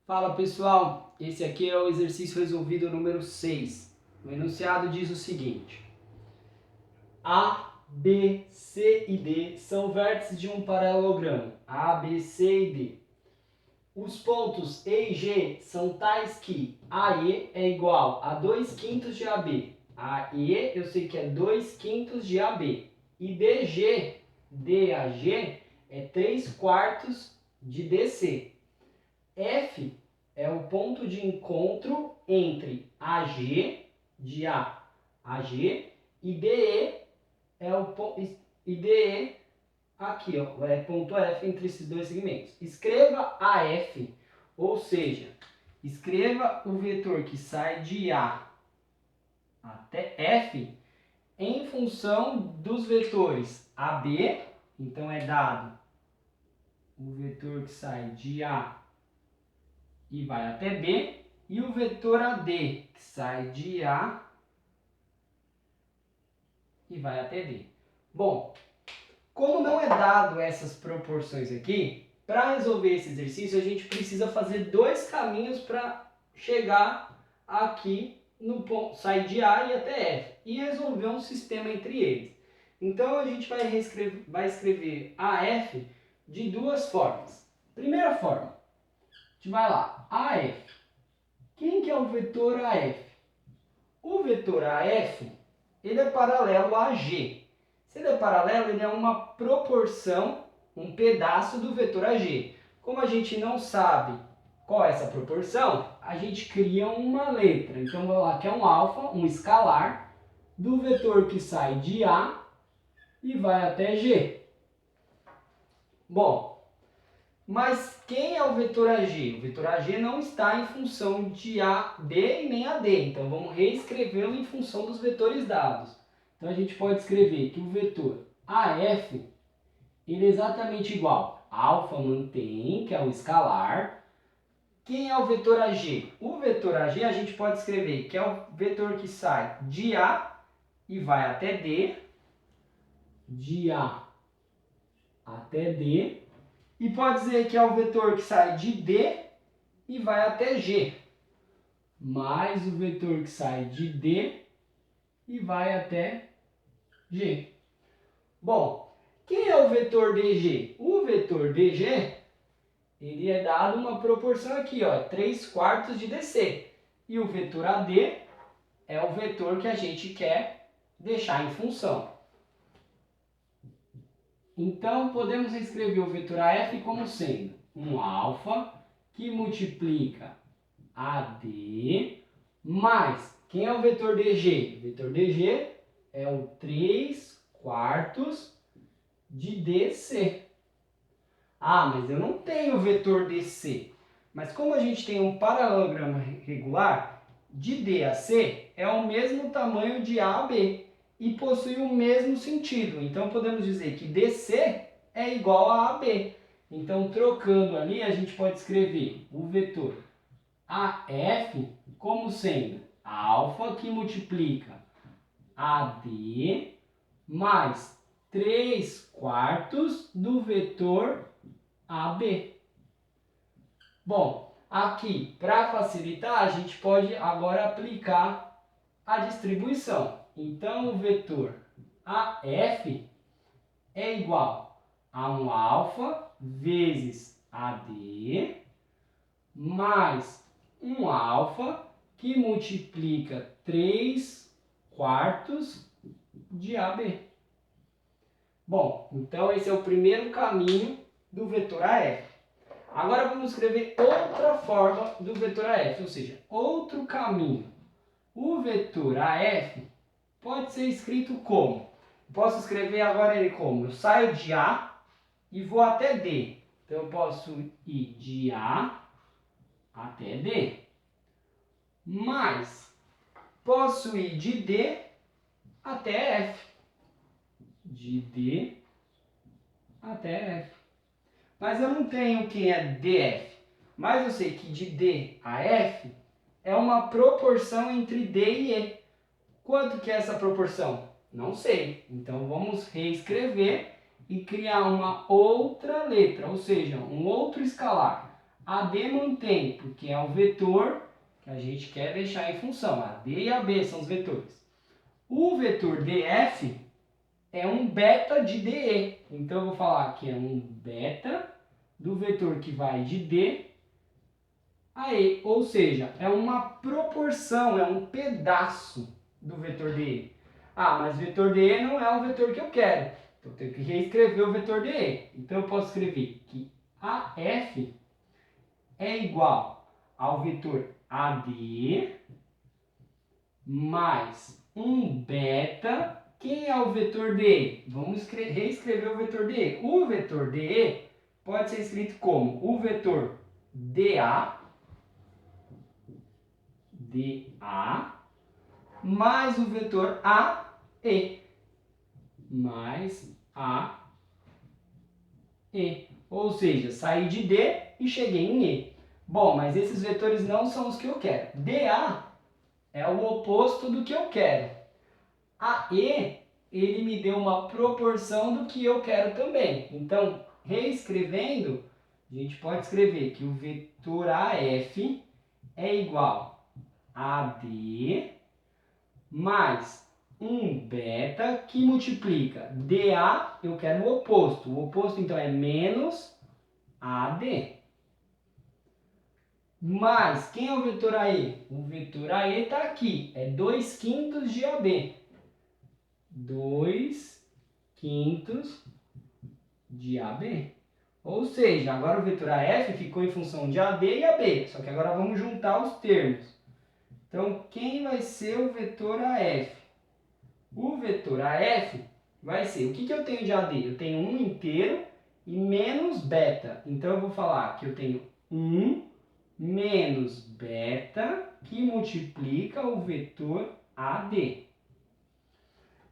Fala pessoal, esse aqui é o exercício resolvido número 6. O enunciado diz o seguinte: A, B, C e D são vértices de um paralelogramo A, B, C e D. Os pontos E e G são tais que AE é igual a 2/5 de AB. AE eu sei que é 2/5 de AB. E DG, DAG é 3/4 de DC. F é o ponto de encontro entre AG, de A a G, e DE é o e DE aqui, ó, é ponto F entre esses dois segmentos. Escreva AF, ou seja, escreva o vetor que sai de A até F em função dos vetores AB, então é dado o vetor que sai de A e vai até B, e o vetor AD, que sai de A e vai até D. Bom, como não é dado essas proporções aqui, para resolver esse exercício a gente precisa fazer dois caminhos para chegar aqui no ponto, sair de A e até F, e resolver um sistema entre eles. Então a gente vai escrever AF de duas formas. Primeira forma, a gente vai lá, AF. Quem que é o vetor AF? O vetor AF, ele é paralelo a AG. Se ele é paralelo, ele é uma proporção, um pedaço do vetor AG. Como a gente não sabe qual é essa proporção, a gente cria uma letra. Então, vou lá, que é um alfa, um escalar, do vetor que sai de A e vai até G. Bom, mas quem é o vetor AG? O vetor AG não está em função de AD e nem AD, então vamos reescrevê-lo em função dos vetores dados. Então a gente pode escrever que o vetor AF ele é exatamente igual a alfa mantém, que é o escalar. Quem é o vetor AG? O vetor AG a gente pode escrever que é o vetor que sai de A e vai até D, de A até D. E pode dizer que é o vetor que sai de D e vai até G, mais o vetor que sai de D e vai até G. Bom, quem é o vetor DG? O vetor DG, ele é dado uma proporção aqui, ó, 3/4 de DC. E o vetor AD é o vetor que a gente quer deixar em função. Então, podemos escrever o vetor AF como sendo um alfa que multiplica AD mais, quem é o vetor DG? O vetor DG é o 3/4 de DC. Ah, mas eu não tenho vetor DC. Mas como a gente tem um paralelogramo regular, de D a C é o mesmo tamanho de A a B e possui o mesmo sentido. Então podemos dizer que DC é igual a AB. Então trocando ali a gente pode escrever o vetor AF como sendo alfa que multiplica AD mais 3/4 do vetor AB. Bom, aqui, para facilitar, a gente pode agora aplicar a distribuição. Então, o vetor AF é igual a um alfa vezes AD mais um alfa que multiplica 3/4 de AB. Bom, então esse é o primeiro caminho do vetor AF. Agora vamos escrever outra forma do vetor AF, ou seja, outro caminho. O vetor AF pode ser escrito como? Posso escrever agora ele como? Eu saio de A e vou até D. Então eu posso ir de A até D. Mas posso ir de D até F. De D até F. Mas eu não tenho quem é DF. Mas eu sei que de D a F é uma proporção entre D e E. Quanto que é essa proporção? Não sei. Então vamos reescrever e criar uma outra letra, ou seja, um outro escalar. AD mantém, porque é um vetor que a gente quer deixar em função. AD e AB são os vetores. O vetor DF é um beta de DE. Então eu vou falar que é um beta do vetor que vai de D a E. Ou seja, é uma proporção, é um pedaço do vetor DE. Ah, mas vetor DE não é o vetor que eu quero. Então eu tenho que reescrever o vetor DE. Então eu posso escrever que AF é igual ao vetor AD mais um beta. Quem é o vetor DE? Vamos reescrever o vetor DE. O vetor DE pode ser escrito como o vetor DA mais o vetor AE mais AE. Ou seja, saí de D e cheguei em E. Bom, mas esses vetores não são os que eu quero. DA é o oposto do que eu quero. AE, ele me deu uma proporção do que eu quero também. Então, reescrevendo, a gente pode escrever que o vetor AF é igual a AD mais um beta que multiplica DA, eu quero o oposto. O oposto, então, é menos AD. Mas, quem é o vetor AE? O vetor AE está aqui, é 2/5 de AB. 2/5 de AB. Ou seja, agora o vetor AF ficou em função de AD e AB. Só que agora vamos juntar os termos. Então, quem vai ser o vetor AF? O vetor AF vai ser, o que eu tenho de AD? Eu tenho 1 inteiro e menos beta. Então, eu vou falar que eu tenho 1 menos beta que multiplica o vetor AD.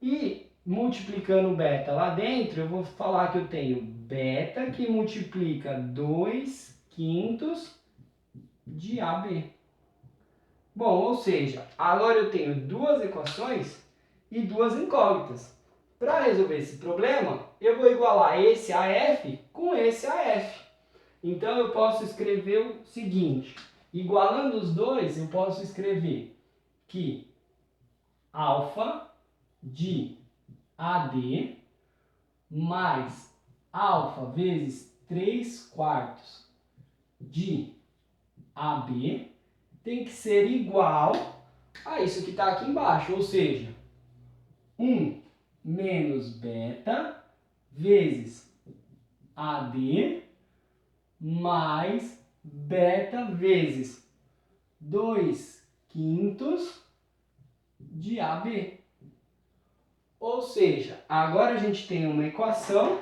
E multiplicando o beta lá dentro, eu vou falar que eu tenho beta que multiplica 2/5 de AB. Bom, ou seja, agora eu tenho duas equações e duas incógnitas. Para resolver esse problema, eu vou igualar esse AF com esse AF. Então eu posso escrever o seguinte, igualando os dois, eu posso escrever que alfa de AD mais alfa vezes 3/4 de AB tem que ser igual a isso que está aqui embaixo, ou seja, 1 menos beta vezes AD mais beta vezes 2/5 de AB. Ou seja, agora a gente tem uma equação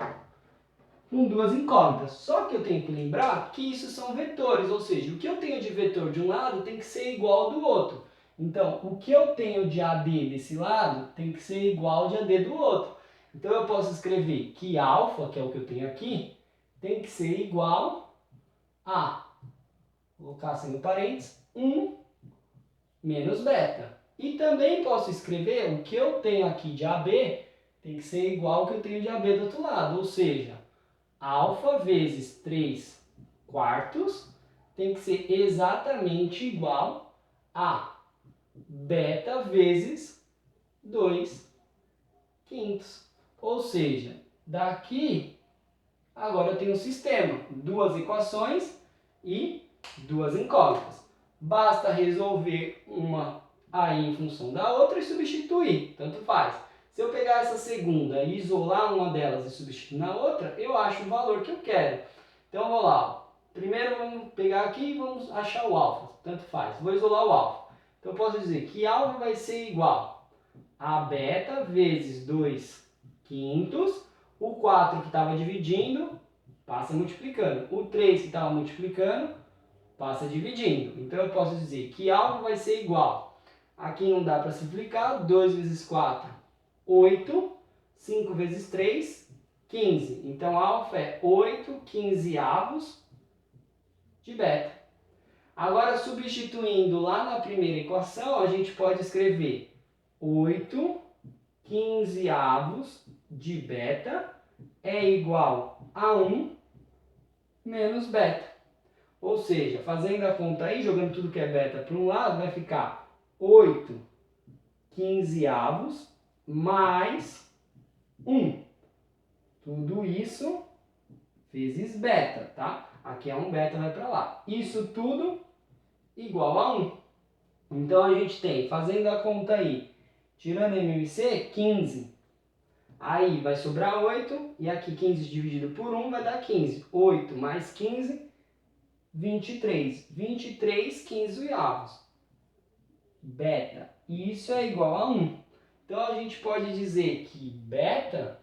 com duas incógnitas. Só que eu tenho que lembrar que isso são vetores, ou seja, o que eu tenho de vetor de um lado tem que ser igual ao do outro. Então, o que eu tenho de AD desse lado tem que ser igual de AD do outro. Então, eu posso escrever que alfa, que é o que eu tenho aqui, tem que ser igual a, vou colocar assim no parênteses, 1 menos beta. E também posso escrever o que eu tenho aqui de AB tem que ser igual ao que eu tenho de AB do outro lado, ou seja, alfa vezes 3/4 tem que ser exatamente igual a beta vezes 2/5. Ou seja, daqui agora eu tenho um sistema, duas equações e duas incógnitas. Basta resolver uma aí em função da outra e substituir, tanto faz. Se eu pegar essa segunda e isolar uma delas e substituir na outra, eu acho o valor que eu quero. Então, vou lá. Ó. Primeiro, vamos pegar aqui e vamos achar o alfa. Tanto faz. Vou isolar o alfa. Então, eu posso dizer que alfa vai ser igual a beta vezes 2/5. O 4 que estava dividindo, passa multiplicando. O 3 que estava multiplicando, passa dividindo. Então, eu posso dizer que alfa vai ser igual. Aqui não dá para simplificar. 2 vezes 4, 8. 5 vezes 3, 15. Então, alfa é 8/15 de beta. Agora, substituindo lá na primeira equação, a gente pode escrever 8/15 de beta é igual a 1 menos beta. Ou seja, fazendo a conta aí, jogando tudo que é beta para um lado, vai ficar 8 quinzeavos mais 1. Tudo isso vezes beta, tá? Aqui é um beta, vai para lá. Isso tudo igual a 1. Então a gente tem, fazendo a conta aí, tirando MMC, 15. Aí vai sobrar 8, e aqui 15 dividido por 1 vai dar 15. 8 mais 15, 23. 23 quinzeavos. Beta. E isso é igual a 1. Então a gente pode dizer que beta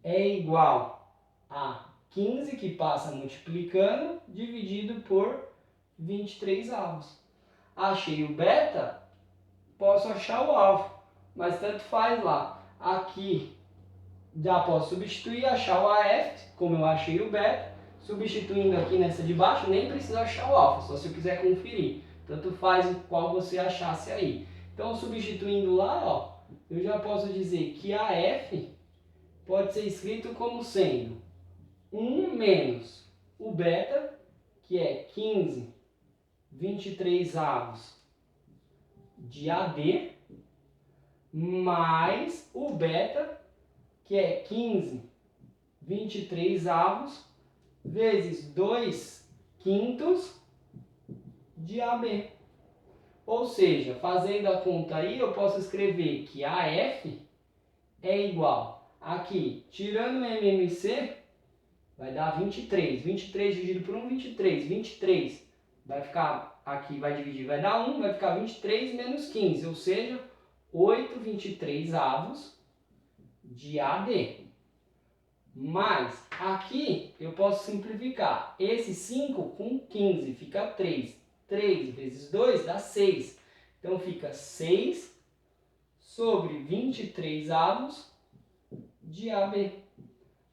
é igual a 15, que passa multiplicando, dividido por 23 avos. Achei o beta, posso achar o alfa, mas tanto faz lá. Aqui já posso substituir, achar o AF, como eu achei o beta. Substituindo aqui nessa de baixo, nem precisa achar o alfa, só se eu quiser conferir. Tanto faz o qual você achasse aí. Então, substituindo lá, ó, eu já posso dizer que AF pode ser escrito como sendo 1 menos o beta, que é 15 23 avos de AD, mais o beta, que é 15 23 avos vezes 2 quintos de AB. Ou seja, fazendo a conta aí, eu posso escrever que AF é igual, aqui, tirando o MMC, vai dar 23. 23 dividido por 1, 23. 23 vai ficar, aqui vai dividir, vai dar 1, vai ficar 23 menos 15, ou seja, 8 23 avos de AD. Mas aqui eu posso simplificar. Esse 5 com 15 fica 3. 3 vezes 2 dá 6. Então fica 6 sobre 23 avos de AB.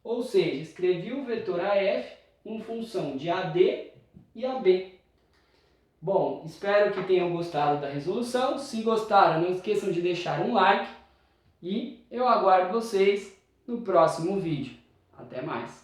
Ou seja, escrevi o vetor AF em função de AD e AB. Bom, espero que tenham gostado da resolução. Se gostaram, não esqueçam de deixar um like. E eu aguardo vocês no próximo vídeo. Até mais!